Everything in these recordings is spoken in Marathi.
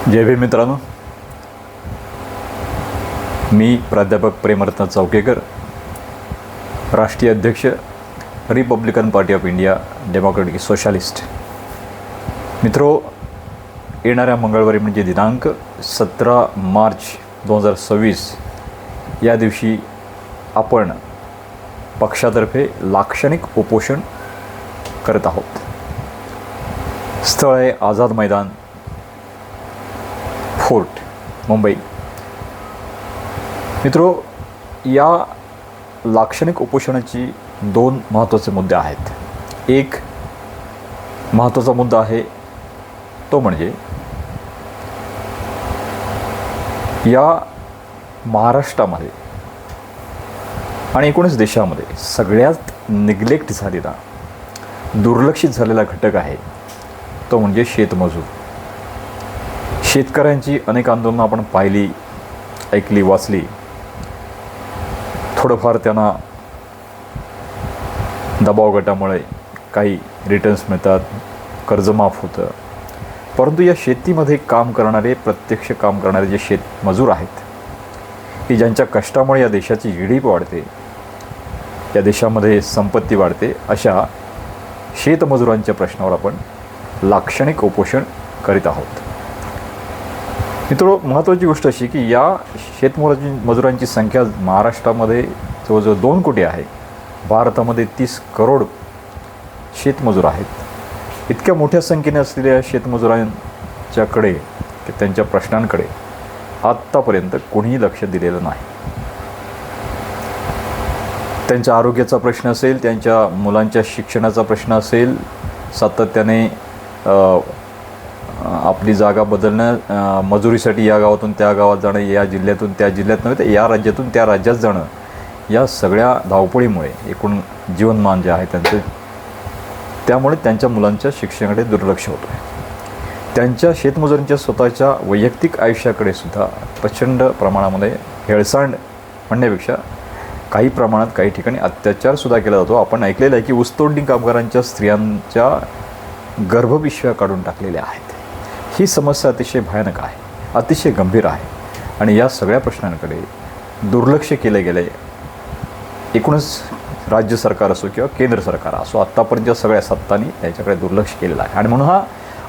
जय भीम मित्रांनो, मी प्राध्यापक प्रेमरत्न चौकेकर, राष्ट्रीय अध्यक्ष Republican Party of India democratic socialist. मित्रो, येणाऱ्या मंगळवारी म्हणजे दिनांक 17 मार्च 2026 या दिवशी आपण पक्षातर्फे लाक्षणिक उपोषण करत आहोत. स्थळ आहे आझाद मैदान, फोर्ट, मुंबई. मित्रो, या लाक्षणिक उपोषणाची दोन महत्त्वाचे मुद्दे आहेत. एक महत्त्वाचा मुद्दा आहे तो म्हणजे या महाराष्ट्रामध्ये आणि एकूणच देशामध्ये सगळ्यात निग्लेक्ट झालेला, दुर्लक्षित झालेला घटक आहे तो म्हणजे शेतमजूर. शेतकऱ्यांची अनेक आंदोलनं आपण पाहिली, ऐकली, वाचली. थोडंफार त्यांना दबाव गटामुळे काही रिटर्न्स मिळतात, कर्ज माफ होतं. परंतु या शेतीमध्ये काम करणारे, प्रत्यक्ष काम करणारे जे शेतमजूर आहेत, की ज्यांच्या कष्टामुळे या देशाची GDP वाढते, या देशामध्ये संपत्ती वाढते, अशा शेतमजुरांच्या प्रश्नावर आपण लाक्षणिक उपोषण करीत आहोत. मित्रो, महत्त्वाची गोष्ट अशी की या मजुरांची संख्या महाराष्ट्रामध्ये जवळजवळ 2 कोटी आहे. भारतामध्ये 30 करोड शेतमजूर आहेत. इतक्या मोठ्या संख्येने असलेल्या शेतमजुरांच्याकडे, त्यांच्या प्रश्नांकडे आत्तापर्यंत कोणीही लक्ष दिलेलं नाही. त्यांच्या आरोग्याचा प्रश्न असेल, त्यांच्या मुलांच्या शिक्षणाचा प्रश्न असेल, सातत्याने आपली जागा बदलणं, मजुरीसाठी या गावातून त्या गावात जाणं, या जिल्ह्यातून त्या जिल्ह्यात नव्हे तर या राज्यातून त्या राज्यात जाणं, या सगळ्या धावपळीमुळे एकूण जीवनमान जे आहे त्यांचं, त्यामुळे त्यांच्या मुलांच्या शिक्षणाकडे दुर्लक्ष होतं आहे. त्यांच्या शेतमजुरांच्या स्वतःच्या वैयक्तिक आयुष्याकडे सुद्धा प्रचंड प्रमाणामध्ये हेळसांड म्हणण्यापेक्षा काही प्रमाणात काही ठिकाणी अत्याचारसुद्धा केला जातो. आपण ऐकलेलं आहे की ऊसतोडणी कामगारांच्या स्त्रियांच्या गर्भपिशव्या काढून टाकलेल्या आहेत. ही समस्या अतिशय भयानक आहे, अतिशय गंभीर आहे आणि या सगळ्या प्रश्नांकडे दुर्लक्ष केलं गेलं आहे. एकूणच राज्य सरकार असो किंवा केंद्र सरकार असो, आत्तापर्यंत सगळ्या सत्तांनी याच्याकडे दुर्लक्ष केलेलं आहे. आणि म्हणून हा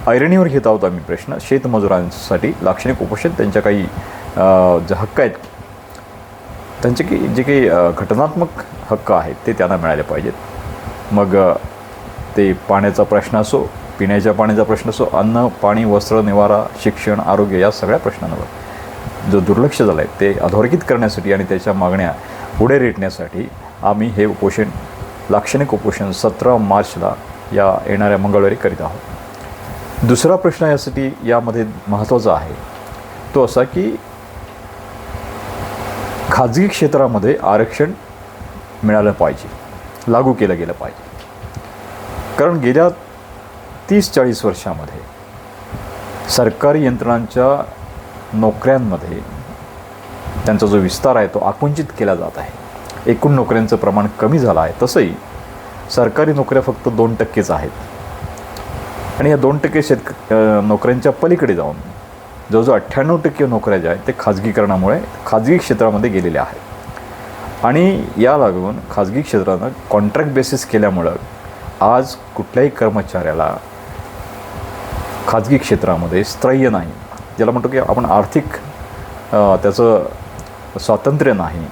ऐरणीवर घेत आहोत आम्ही प्रश्न. शेतमजुरांसाठी लाक्षणिक उपोषण, त्यांच्या काही जे हक्क आहेत, त्यांचे की जे काही घटनात्मक हक्क आहेत ते त्यांना मिळाले पाहिजेत. मग ते पाण्याचा प्रश्न असो, पिण्याच्या पाण्याचा प्रश्न असो, अन्न, पाणी, वस्त्र, निवारा, शिक्षण, आरोग्य, या सगळ्या प्रश्नांवर जो दुर्लक्ष झालं आहे ते अधोरेखित करण्यासाठी आणि त्याच्या मागण्या पुढे रेटण्यासाठी आम्ही हे उपोषण, लाक्षणिक उपोषण 17 मार्चला या येणाऱ्या मंगळवारी करीत आहोत. दुसरा प्रश्न यासाठी यामध्ये महत्त्वाचा आहे तो असा की खाजगी क्षेत्रामध्ये आरक्षण मिळालं पाहिजे, लागू केलं गेलं पाहिजे. कारण गेल्या 30-40 वर्षामध्ये सरकारी यंत्रणांच्या नोकऱ्यांमध्ये त्यांचा जो विस्तार आहे तो आकुंचित केला जात आहे. एकूण नोकऱ्यांचं प्रमाण कमी झालं आहे. तसंही सरकारी नोकऱ्या फक्त 2%च आहेत आणि या 2% नोकऱ्यांच्या पलीकडे जाऊन जवळजवळ 98% नोकऱ्या ज्या आहेत ते खाजगीकरणामुळे खाजगी क्षेत्रामध्ये गेलेल्या आहेत. आणि या लागून खाजगी क्षेत्रानं कॉन्ट्रॅक्ट बेसिस केल्यामुळं आज कुठल्याही कर्मचाऱ्याला खाजगी क्षेत्रामध्ये स्थैर्य नाही, ज्याला म्हणतो की आपण आर्थिक त्याचं स्वातंत्र्य नाही,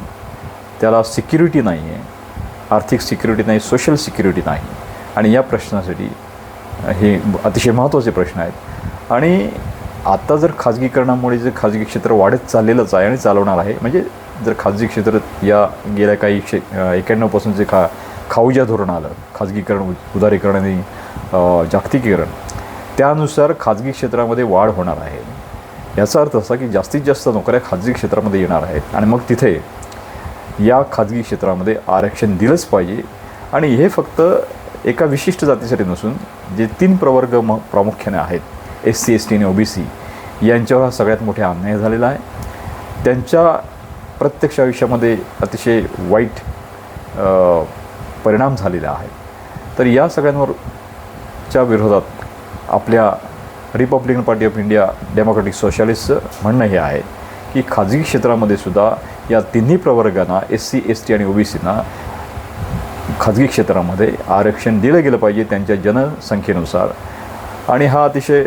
त्याला सिक्युरिटी नाही आहे, आर्थिक सिक्युरिटी नाही, सोशल सिक्युरिटी नाही. आणि या प्रश्नासाठी हे अतिशय महत्त्वाचे प्रश्न आहेत. आणि आता जर खाजगीकरणामुळे जे खाजगी क्षेत्र वाढत चाललेलंच आहे आणि चालवणार आहे, म्हणजे जर खाजगी क्षेत्र या गेल्या काही 91 जे खाऊजा धोरण आलं, खाजगीकरण, उदारीकरण आणि जागतिकीकरण, त्यानुसार खाजगी क्षेत्रामध्ये वाढ होणार आहे. याचा अर्थ असा की जास्तीत जास्त नोकऱ्या खाजगी क्षेत्रामध्ये येणार आहेत आणि मग तिथे या खाजगी क्षेत्रामध्ये आरक्षण दिलंच पाहिजे. आणि हे फक्त एका विशिष्ट जातीसाठी नसून जे 3 प्रवर्ग प्रामुख्याने आहेत, SC, ST आणि OBC, यांच्यावर हा सगळ्यात मोठा अन्याय झालेला आहे. त्यांच्या प्रत्यक्ष आयुष्यामध्ये अतिशय वाईट परिणाम झालेला आहे. तर या सगळ्यांवरच्या विरोधात आपल्या Republican Party of India Democratic सोशलिस्टचं म्हणणं हे आहे की खाजगी क्षेत्रामध्ये सुद्धा या तिन्ही प्रवर्गांना SC ST आणि OBCना खाजगी क्षेत्रामध्ये आरक्षण दिलं गेलं पाहिजे त्यांच्या जनसंख्येनुसार. आणि हा अतिशय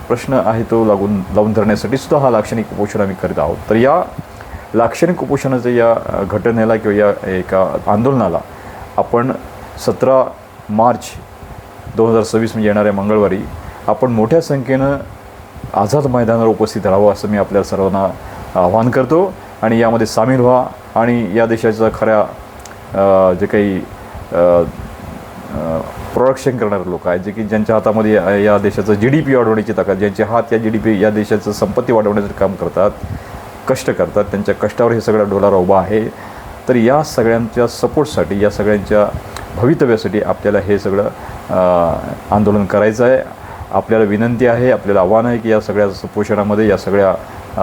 प्रश्न आहे तो लावून धरण्यासाठी सुद्धा हा लाक्षणिक उपोषण आम्ही करीत आहोत. तर या लाक्षणिक उपोषणाच्या या घटनेला किंवा या एका आंदोलनाला आपण 17 मार्च 2026 म्हणजे येणाऱ्या मंगळवारी आपण मोठ्या संख्येनं आझाद मैदानावर उपस्थित राहावं असं मी आपल्या सर्वांना आवाहन करतो. आणि यामध्ये सामील व्हा आणि या देशाचा खऱ्या जे काही प्रोडक्शन करणारे लोक आहेत, जे की ज्यांच्या हातामध्ये या देशाचं GDP वाढवण्याची ताकद, ज्यांचे हात या GDP या देशाचं संपत्ती वाढवण्याचं काम करतात, कष्ट करतात, त्यांच्या कष्टावर हे सगळा डोलारा उभा आहे. तर या सगळ्यांच्या सपोर्टसाठी, या सगळ्यांच्या भवितव्यासाठी आपल्याला हे सगळं आंदोलन करायचं आहे. आपल्याला विनंती आहे, आपल्याला आव्हान आहे की या सगळ्या उपोषणामध्ये, या सगळ्या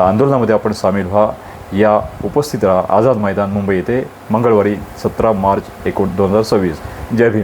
आंदोलनामध्ये आपण सामील व्हा. या उपस्थित राहा. आझाद मैदान मुंबई येथे मंगळवारी 17 मार्च 2026. जय भीम.